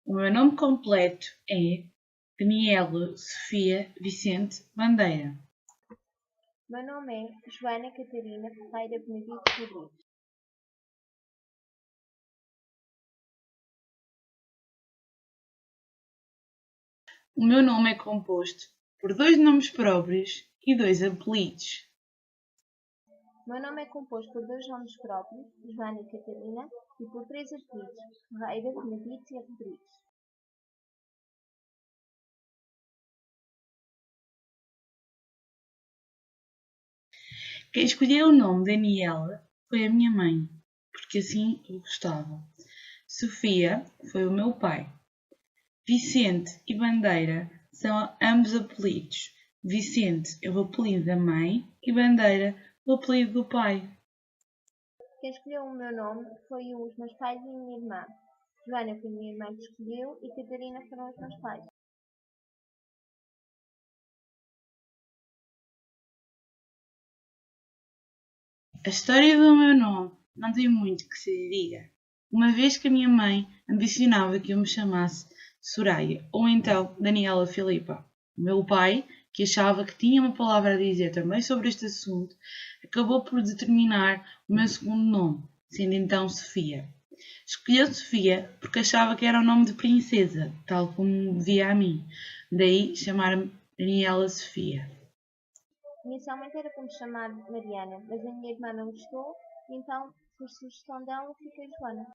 O meu nome completo é Daniela Sofia Vicente Bandeira. Meu nome é Joana Catarina Ferreira Benedito Rodrigues. O meu nome é composto por 2 nomes próprios e 2 apelidos. Meu nome é composto por 2 nomes próprios, Joana e Catarina, e por 3 apelidos, Ferreira, Benedito e Rodrigues. Quem escolheu o nome Daniela foi a minha mãe, porque assim eu gostava. Sofia foi o meu pai. Vicente e Bandeira são ambos apelidos. Vicente é o apelido da mãe e Bandeira o apelido do pai. Quem escolheu o meu nome foi os meus pais e a minha irmã. Joana foi a minha irmã que escolheu e Catarina foram os meus pais. A história do meu nome não tem muito que se diga, uma vez que a minha mãe ambicionava que eu me chamasse Soraya ou então Daniela Filipa. O meu pai, que achava que tinha uma palavra a dizer também sobre este assunto, acabou por determinar o meu segundo nome, sendo então Sofia. Escolheu Sofia porque achava que era um nome de princesa, tal como me via a mim, daí chamar-me Daniela Sofia. Inicialmente era para me chamar Mariana, mas a minha irmã não gostou, e então, por sugestão dela, fiquei Joana.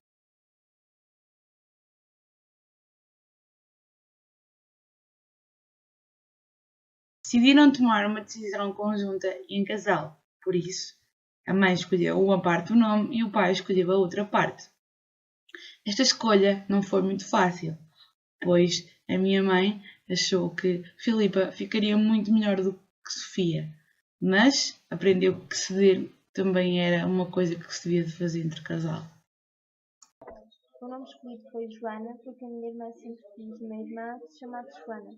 Decidiram tomar uma decisão conjunta e em casal, por isso, a mãe escolheu uma parte do nome e o pai escolheu a outra parte. Esta escolha não foi muito fácil, pois a minha mãe achou que Filipa ficaria muito melhor do que Sofia, mas aprendeu que ceder também era uma coisa que se devia de fazer entre casal. O nome escolhido foi Joana porque a minha irmã sempre quis uma irmã que se chamasse Joana.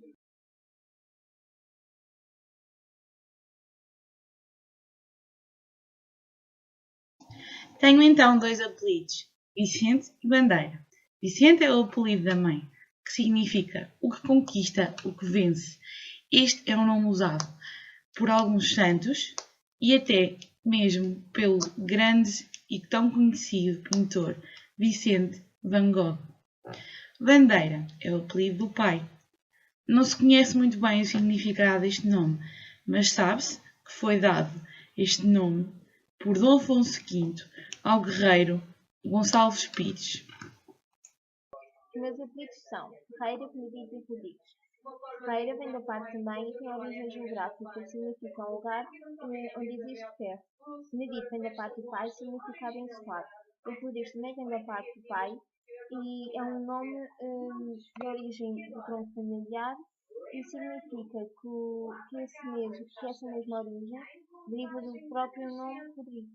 Tenho então 2 apelidos, Vicente e Bandeira. Vicente é o apelido da mãe, que significa o que conquista, o que vence. Este é um nome usado por alguns santos e até mesmo pelo grande e tão conhecido pintor Vicente Van Gogh. Bandeira é o apelido do pai. Não se conhece muito bem o significado deste nome, mas sabe-se que foi dado este nome por Dom Afonso V ao guerreiro Gonçalves Pires. Os meus apelidos são Ferreira, Benedito e Rodrigues. Ferreira vem da parte da mãe e tem origem geográfica, significa um lugar onde existe ferro. Benedito vem da parte do pai, significa abençoado. O Rodrigues também vem da parte do pai e é um nome de origem do tronco familiar e significa que essa mesma origem deriva do próprio nome Rodrigo.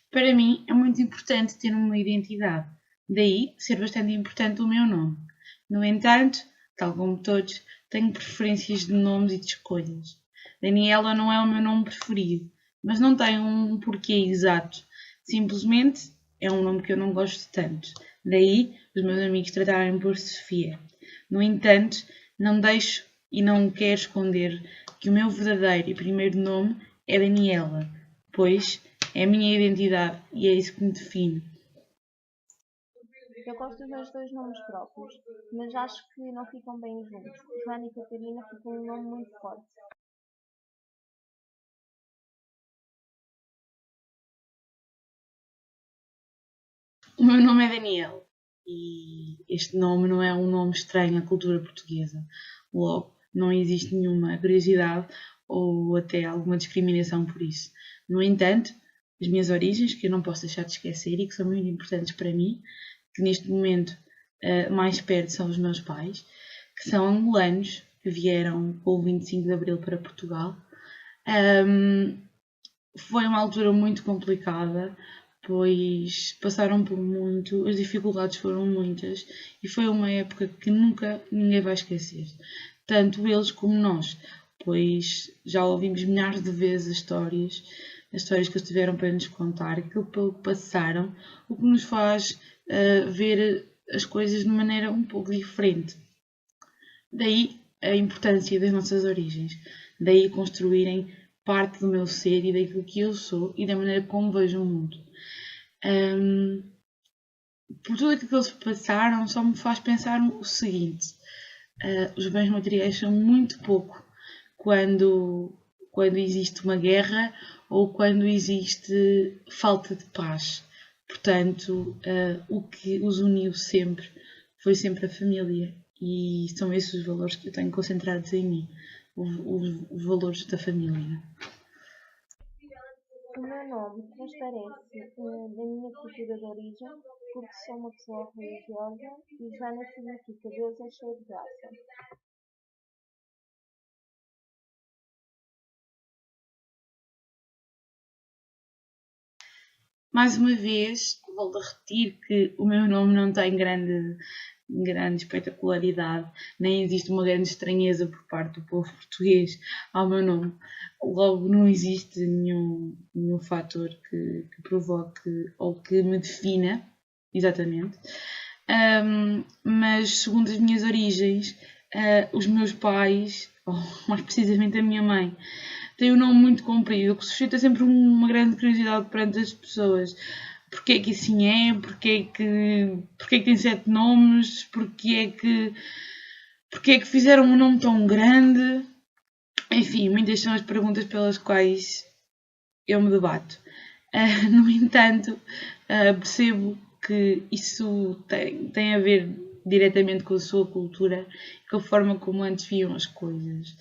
Para mim é muito importante ter uma identidade, daí ser bastante importante o meu nome. No entanto, tal como todos, tenho preferências de nomes e de escolhas. Daniela não é o meu nome preferido, mas não tem um porquê exato. Simplesmente é um nome que eu não gosto tanto. Daí os meus amigos tratarem por Sofia. No entanto, não deixo e não quero esconder que o meu verdadeiro e primeiro nome é Daniela, pois é a minha identidade e é isso que me define. Eu gosto dos meus 2 nomes próprios, mas acho que não ficam bem juntos. Joana e Catarina ficam um nome muito forte. O meu nome é Daniel e este nome não é um nome estranho à cultura portuguesa. Logo, não existe nenhuma curiosidade ou até alguma discriminação por isso. No entanto, as minhas origens, que eu não posso deixar de esquecer e que são muito importantes para mim, que neste momento mais perto são os meus pais, que são angolanos, que vieram com o 25 de Abril para Portugal. Foi uma altura muito complicada, pois passaram por muito, as dificuldades foram muitas e foi uma época que nunca ninguém vai esquecer, tanto eles como nós, pois já ouvimos milhares de vezes as histórias as histórias que eles tiveram para nos contar, aquilo pelo que passaram, o que nos faz ver as coisas de maneira um pouco diferente. Daí a importância das nossas origens, daí construírem parte do meu ser e daquilo que eu sou e da maneira como vejo o mundo. Por tudo aquilo que eles passaram, só me faz pensar o seguinte: os bens materiais são muito pouco quando existe uma guerra ou quando existe falta de paz. Portanto, o que os uniu sempre foi sempre a família. E são esses os valores que eu tenho concentrados em mim, os valores da família. O meu nome transparece da minha cultura de origem, porque sou uma pessoa religiosa e Joana significa Deus é cheio de graça. Mais uma vez, volto a repetir que o meu nome não tem grande espetacularidade, nem existe uma grande estranheza por parte do povo português ao meu nome. Logo, não existe nenhum fator que provoque ou que me defina, exatamente. Mas, segundo as minhas origens, os meus pais, ou mais precisamente a minha mãe, tem um nome muito comprido, que suscita sempre uma grande curiosidade perante as pessoas. Porquê é que assim é? Porquê é que tem 7 nomes? Porquê é que fizeram um nome tão grande? Enfim, muitas são as perguntas pelas quais eu me debato. No entanto, percebo que isso tem a ver diretamente com a sua cultura e com a forma como antes viam as coisas.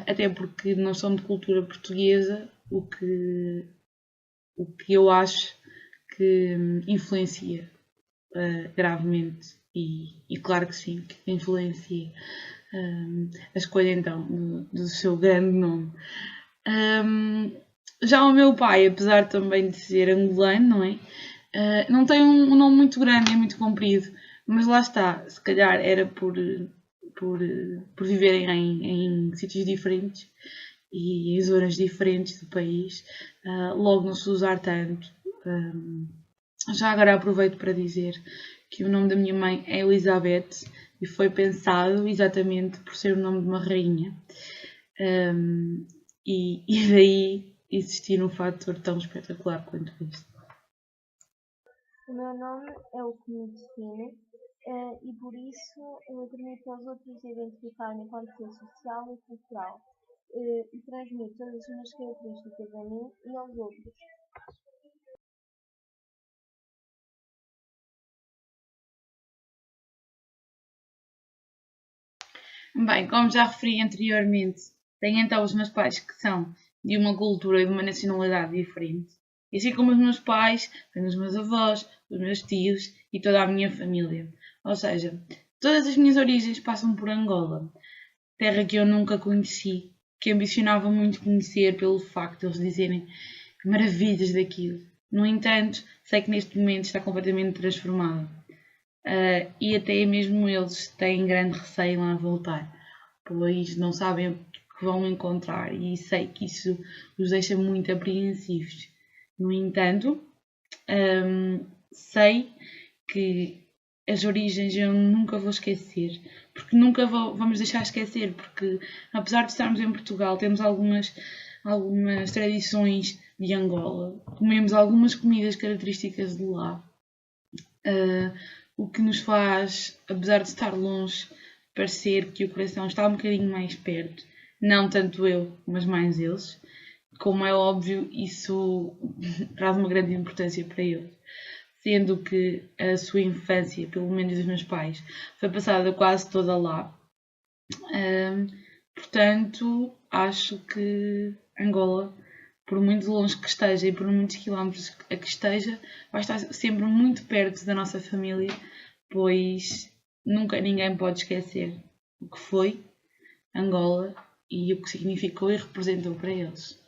Até porque não são de cultura portuguesa, o que eu acho que influencia gravemente e claro que sim, que influencia a escolha então do seu grande nome. Já o meu pai, apesar também de ser angolano, não é? Não tem um nome muito grande, é muito comprido, mas lá está, se calhar era por viverem em sítios diferentes e em zonas diferentes do país, logo não se usar tanto. Já agora aproveito para dizer que o nome da minha mãe é Elizabeth e foi pensado exatamente por ser o nome de uma rainha. E daí existir um fator tão espetacular quanto este. O meu nome é o que me define e por isso permite aos outros identificar-me enquanto ser social e cultural e transmite todas as minhas características a mim e aos outros. Bem, como já referi anteriormente, tenho então os meus pais que são de uma cultura e de uma nacionalidade diferente. E assim como os meus pais, tenho os meus avós, os meus tios e toda a minha família. Ou seja, todas as minhas origens passam por Angola, terra que eu nunca conheci, que ambicionava muito conhecer pelo facto de eles dizerem maravilhas daquilo. No entanto, sei que neste momento está completamente transformada. E até mesmo eles têm grande receio em lá voltar, pois não sabem o que vão encontrar e sei que isso os deixa muito apreensivos. No entanto, sei que as origens eu nunca vou esquecer, porque nunca vamos deixar esquecer, porque apesar de estarmos em Portugal, temos algumas tradições de Angola, comemos algumas comidas características de lá. O que nos faz, apesar de estar longe, parecer que o coração está um bocadinho mais perto. Não tanto eu, mas mais eles. Como é óbvio, isso traz uma grande importância para eles. Sendo que a sua infância, pelo menos dos meus pais, foi passada quase toda lá. Portanto, acho que Angola, por muito longe que esteja e por muitos quilómetros a que esteja, vai estar sempre muito perto da nossa família, pois nunca ninguém pode esquecer o que foi Angola e o que significou e representou para eles.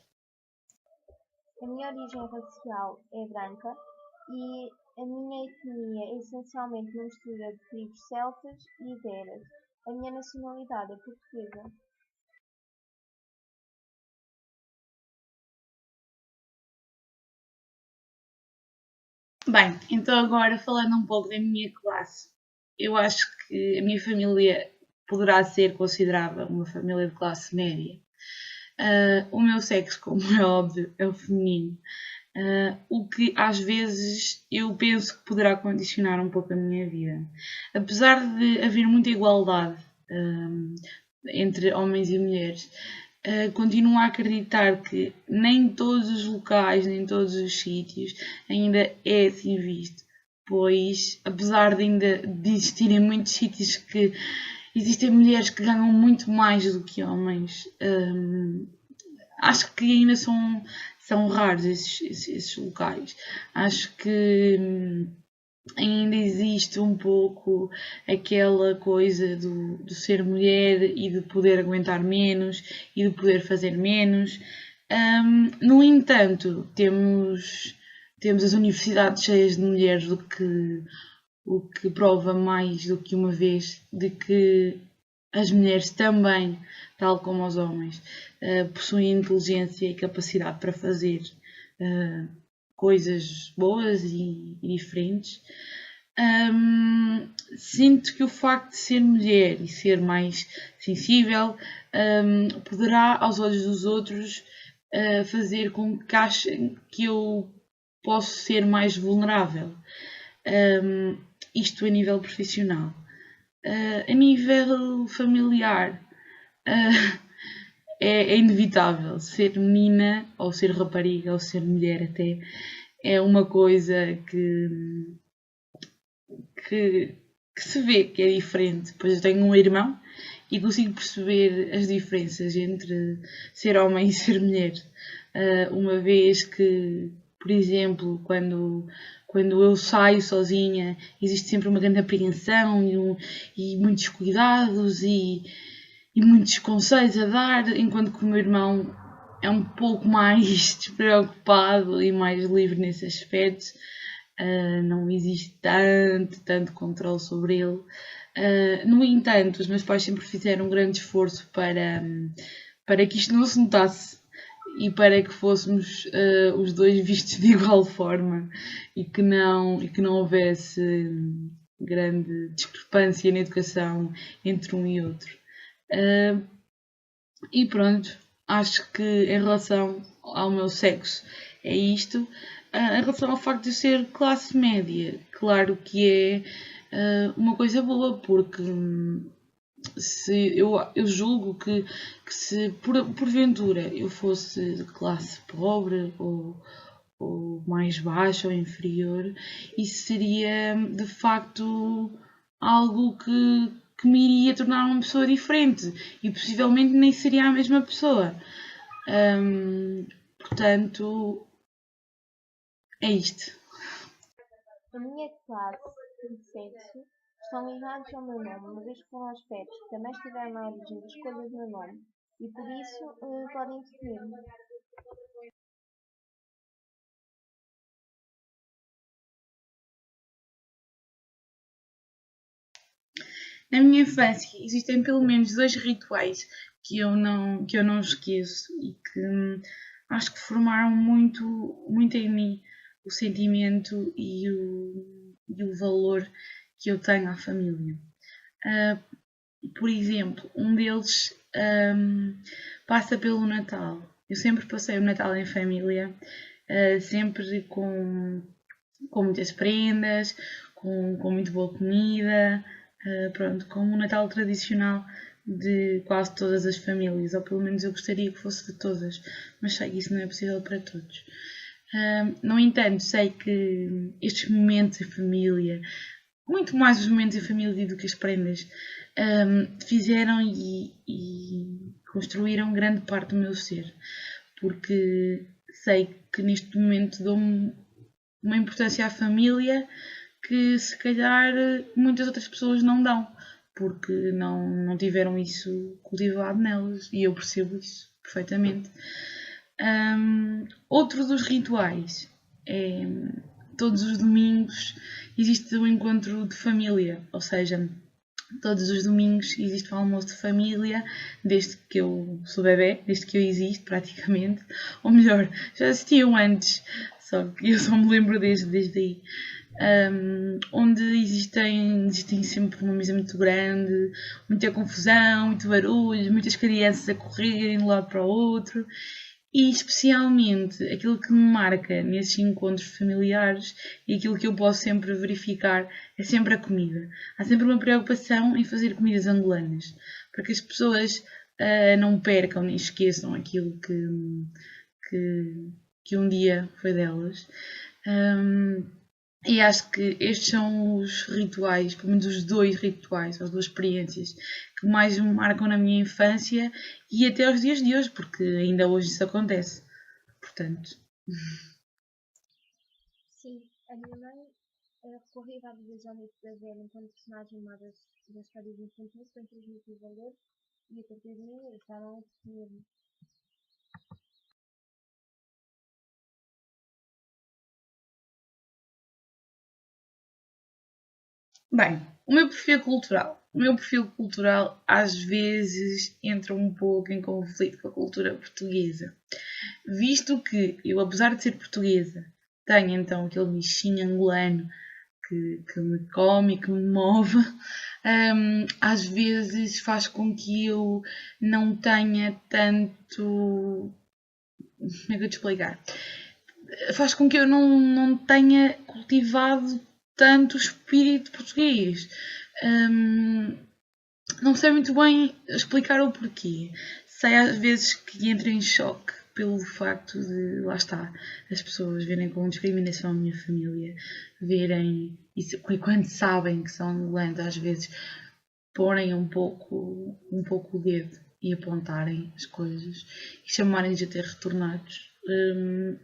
A minha origem racial é branca e a minha etnia é essencialmente uma mistura de tribos celtas e iberas. A minha nacionalidade é portuguesa. Bem, então agora falando um pouco da minha classe, eu acho que a minha família poderá ser considerada uma família de classe média. O meu sexo, como é óbvio, é o feminino. O que às vezes eu penso que poderá condicionar um pouco a minha vida. Apesar de haver muita igualdade entre homens e mulheres, continuo a acreditar que nem todos os locais, nem todos os sítios ainda é assim visto, pois apesar de ainda de existirem muitos sítios que existem mulheres que ganham muito mais do que homens, acho que ainda são raros esses locais. Acho que ainda existe um pouco aquela coisa do ser mulher e de poder aguentar menos e de poder fazer menos. No entanto, temos as universidades cheias de mulheres, o que prova mais do que uma vez de que as mulheres também, tal como os homens, possuem inteligência e capacidade para fazer coisas boas e diferentes. Sinto que o facto de ser mulher e ser mais sensível poderá, aos olhos dos outros, fazer com que achem que eu posso ser mais vulnerável. Isto a nível profissional. A nível familiar, é inevitável. Ser menina, ou ser rapariga, ou ser mulher até, é uma coisa que se vê que é diferente. Pois eu tenho um irmão e consigo perceber as diferenças entre ser homem e ser mulher. Uma vez que, por exemplo, quando eu saio sozinha, existe sempre uma grande apreensão e muitos cuidados e muitos conselhos a dar, enquanto que o meu irmão é um pouco mais despreocupado e mais livre nesse aspecto. Não existe tanto controle sobre ele. No entanto, os meus pais sempre fizeram um grande esforço para que isto não se notasse e para que fôssemos os dois vistos de igual forma e que não houvesse grande discrepância na educação entre um e outro. E pronto, acho que em relação ao meu sexo é isto. Em relação ao facto de eu ser classe média, claro que é uma coisa boa, porque se eu julgo que se porventura eu fosse de classe pobre ou mais baixa ou inferior, isso seria de facto algo que me iria tornar uma pessoa diferente e possivelmente nem seria a mesma pessoa. Portanto, é isto. A minha classe e sexo estão ligados ao meu nome, uma vez que foram aspectos que também estiveram na origem da escolha do meu nome e por isso podem definir-me. Na minha infância existem pelo menos 2 rituais que eu não esqueço e que acho que formaram muito em mim o sentimento e o valor que eu tenho à família. Por exemplo, um deles passa pelo Natal. Eu sempre passei o Natal em família, sempre com muitas prendas, com muito boa comida, pronto, com um Natal tradicional de quase todas as famílias, ou pelo menos eu gostaria que fosse de todas, mas sei que isso não é possível para todos. No entanto, sei que estes momentos em família, muito mais os momentos em família do que as prendas, fizeram e construíram grande parte do meu ser, porque sei que neste momento dou-me uma importância à família que se calhar muitas outras pessoas não dão, porque não tiveram isso cultivado nelas, e eu percebo isso perfeitamente. Outro dos rituais é todos os domingos existe um encontro de família, ou seja, todos os domingos existe um almoço de família, desde que eu sou bebê, desde que eu existo praticamente, ou melhor, já existiam antes, só que eu só me lembro desde aí. Onde existem sempre uma mesa muito grande, muita confusão, muito barulho, muitas crianças a correrem de um lado para o outro. E especialmente aquilo que me marca nesses encontros familiares e aquilo que eu posso sempre verificar é sempre a comida. Há sempre uma preocupação em fazer comidas angolanas, para que as pessoas não percam nem esqueçam aquilo que um dia foi delas. E acho que estes são os rituais, pelo menos os dois rituais, as duas experiências que mais me marcam na minha infância e até aos dias de hoje, porque ainda hoje isso acontece. Portanto. Sim, a minha mãe recorria várias vezes ao mito da velha enquanto personagem má das histórias infantis para transmitir valores e a partir de mim estavam a definir-me. Bem, o meu perfil cultural. O meu perfil cultural às vezes entra um pouco em conflito com a cultura portuguesa. Visto que eu, apesar de ser portuguesa, tenho então aquele bichinho angolano que me come e que me move, às vezes faz com que eu não tenha tanto. Como é que eu te explicar? Faz com que eu não tenha cultivado tanto o espírito português. Não sei muito bem explicar o porquê. Sei às vezes que entro em choque pelo facto de, lá está, as pessoas verem com discriminação a minha família, verem, e quando sabem que são angolanos, às vezes porem um pouco o dedo e apontarem as coisas e chamarem-nos a ter retornados.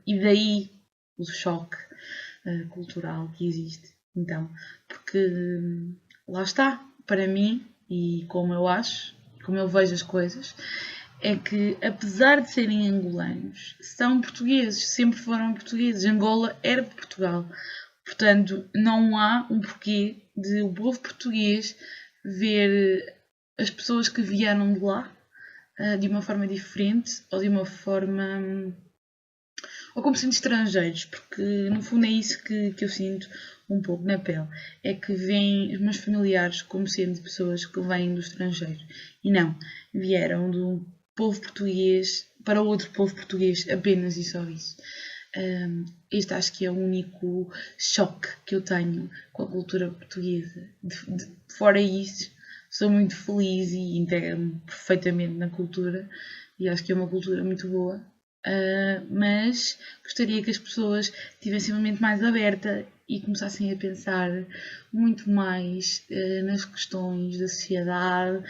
E daí o choque cultural que existe. Então, porque lá está, para mim, e como eu acho, como eu vejo as coisas, é que apesar de serem angolanos, são portugueses, sempre foram portugueses. Angola era de Portugal. Portanto, não há um porquê de o povo português ver as pessoas que vieram de lá de uma forma diferente ou de uma forma. Ou como sendo estrangeiros, porque no fundo é isso que eu sinto um pouco na pele. É que veem os meus familiares como sendo pessoas que vêm do estrangeiro. E não, vieram de um povo português para outro povo português, apenas e só isso. Este acho que é o único choque que eu tenho com a cultura portuguesa. Fora isso, sou muito feliz e integro-me perfeitamente na cultura e acho que é uma cultura muito boa. Mas gostaria que as pessoas tivessem uma mente mais aberta e começassem a pensar muito mais nas questões da sociedade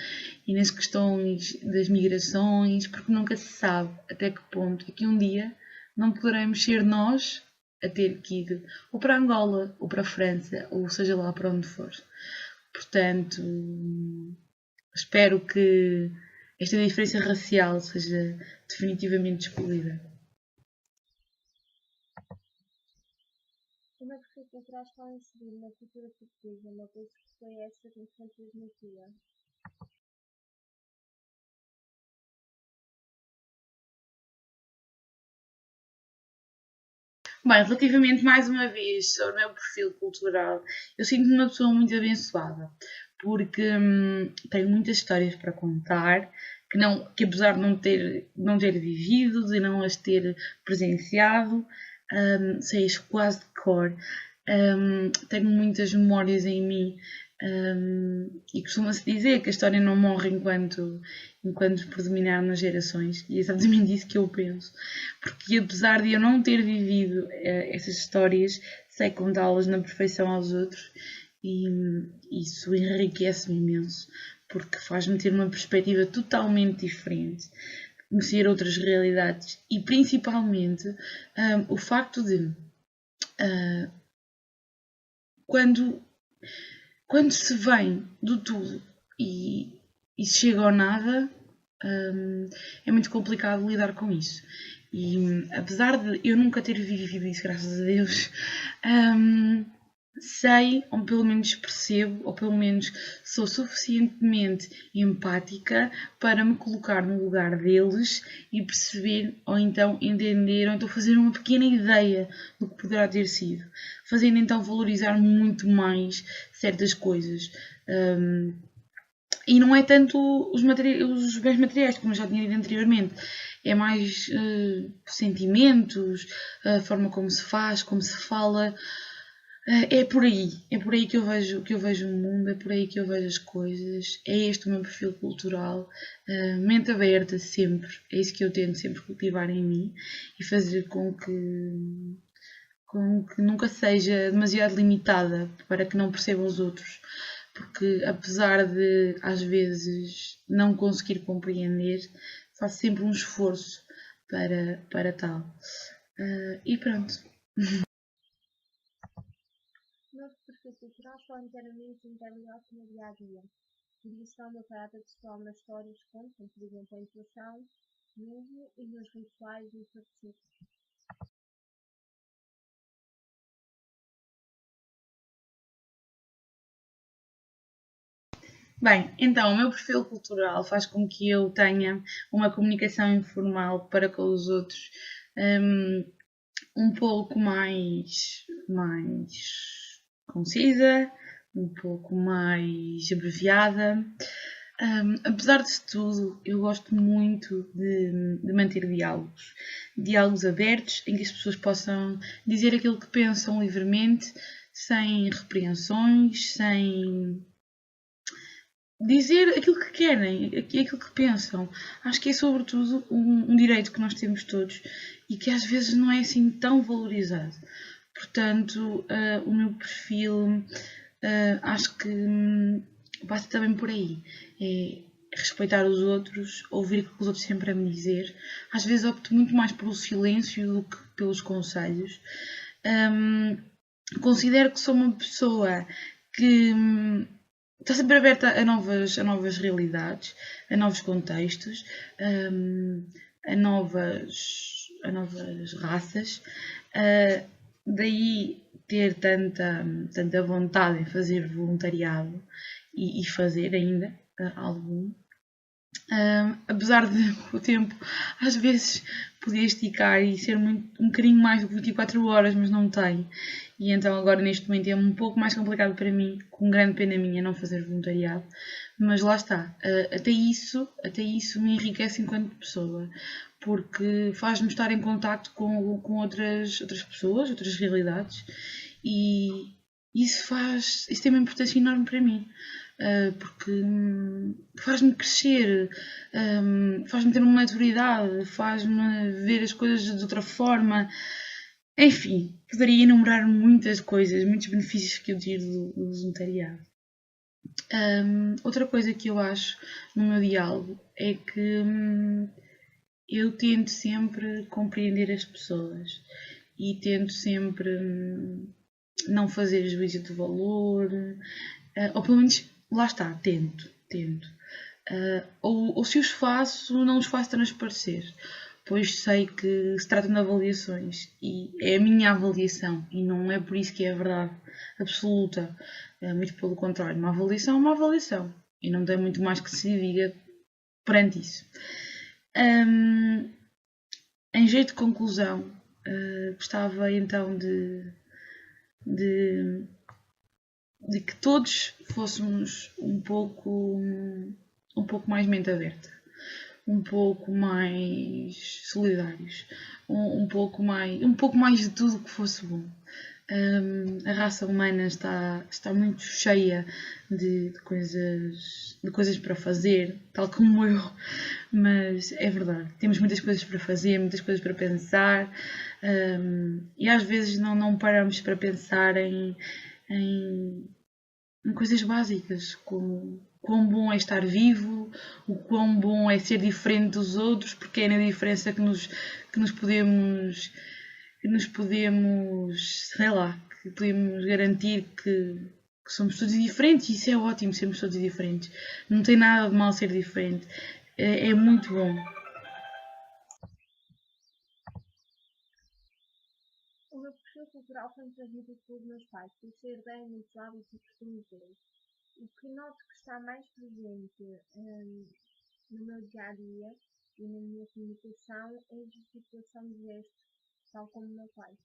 e nas questões das migrações, porque nunca se sabe até que ponto é que um dia não poderemos ser nós a ter que ir ou para Angola, ou para a França, ou seja lá para onde for. Portanto, espero que esta diferença racial seja definitivamente excluída. O meu perfil cultural está inserido na cultura portuguesa, uma coisa que foi essa que me foi transmitida. Bem, relativamente mais uma vez ao meu perfil cultural, eu sinto-me uma pessoa muito abençoada, porque tenho muitas histórias para contar, que apesar de não ter vivido, de não as ter presenciado, sei-as quase de cor. Tenho muitas memórias em mim e costuma-se dizer que a história não morre enquanto predominar nas gerações, e é exatamente isso que eu penso, porque apesar de eu não ter vivido essas histórias, sei contá-las na perfeição aos outros e isso enriquece-me imenso, porque faz-me ter uma perspectiva totalmente diferente, conhecer outras realidades e principalmente o facto de quando se vem do tudo e se chega ao nada, é muito complicado lidar com isso. E apesar de eu nunca ter vivido isso, graças a Deus, sei, ou pelo menos percebo, ou pelo menos sou suficientemente empática para me colocar no lugar deles e perceber, ou então entender, ou então fazer uma pequena ideia do que poderá ter sido, fazendo então valorizar muito mais certas coisas. E não é tanto os bens materiais, como eu já tinha dito anteriormente, é mais sentimentos, a forma como se faz, como se fala. É por aí que eu vejo o mundo, é por aí que eu vejo as coisas, é este o meu perfil cultural, mente aberta sempre, é isso que eu tento sempre cultivar em mim e fazer com que nunca seja demasiado limitada para que não percebam os outros, porque apesar de às vezes não conseguir compreender, faço sempre um esforço para tal. E pronto. O meu perfil cultural está inteiramente interligado com o meu dia-a-dia. Por isso está o meu caráter pessoal nas histórias que conto, como por exemplo a intuição, uso e meus rituais e participações. Bem, então o meu perfil cultural faz com que eu tenha uma comunicação informal para com os outros um pouco mais concisa, um pouco mais abreviada. Apesar de tudo, eu gosto muito de manter diálogos abertos em que as pessoas possam dizer aquilo que pensam livremente, sem repreensões, sem dizer aquilo que querem, aquilo que pensam. Acho que é sobretudo um direito que nós temos todos e que às vezes não é assim tão valorizado. Portanto, o meu perfil acho que passa também por aí. É respeitar os outros, ouvir o que os outros têm para me dizer. Às vezes opto muito mais pelo silêncio do que pelos conselhos. Considero que sou uma pessoa que está sempre aberta a novas realidades, a novos contextos, a novas raças. Daí ter tanta vontade em fazer voluntariado e fazer ainda algum. Apesar de o tempo às vezes podia esticar e ser um bocadinho mais do que 24 horas, mas não tem. E então agora neste momento é um pouco mais complicado para mim, com grande pena minha, não fazer voluntariado. Mas lá está, até isso me enriquece enquanto pessoa, porque faz-me estar em contacto com outras pessoas, outras realidades, e isso tem uma importância enorme para mim. Porque faz-me crescer, faz-me ter uma maturidade, faz-me ver as coisas de outra forma. Enfim, poderia enumerar muitas coisas, muitos benefícios que eu tiro do voluntariado. Outra coisa que eu acho no meu diálogo é que eu tento sempre compreender as pessoas e tento sempre não fazer juízo de valor, ou pelo menos, lá está, tento. Ou se os faço, não os faço transparecer, pois sei que se trata de avaliações e é a minha avaliação e não é por isso que é a verdade absoluta, muito pelo contrário, uma avaliação é uma avaliação e não tem muito mais que se diga perante isso. Em jeito de conclusão, gostava então de que todos fôssemos um pouco mais mente aberta, um pouco mais solidários, um pouco mais de tudo que fosse bom. A raça humana está muito cheia de coisas para fazer, tal como eu, mas é verdade, temos muitas coisas para fazer, muitas coisas para pensar, e às vezes não paramos para pensar em coisas básicas, como quão bom é estar vivo, o quão bom é ser diferente dos outros, porque é na diferença que nos podemos, sei lá, que podemos garantir que somos todos diferentes, e isso é ótimo, sermos todos diferentes. Não tem nada de mal ser diferente, é muito bom. O meu perfil cultural foi-me transmitido pelos meus pais, por isso herdei muitos hábitos e costumes deles. O que noto que está mais presente no meu dia a dia e na minha comunicação é a gesticulação de gestos, tal como o meu pai.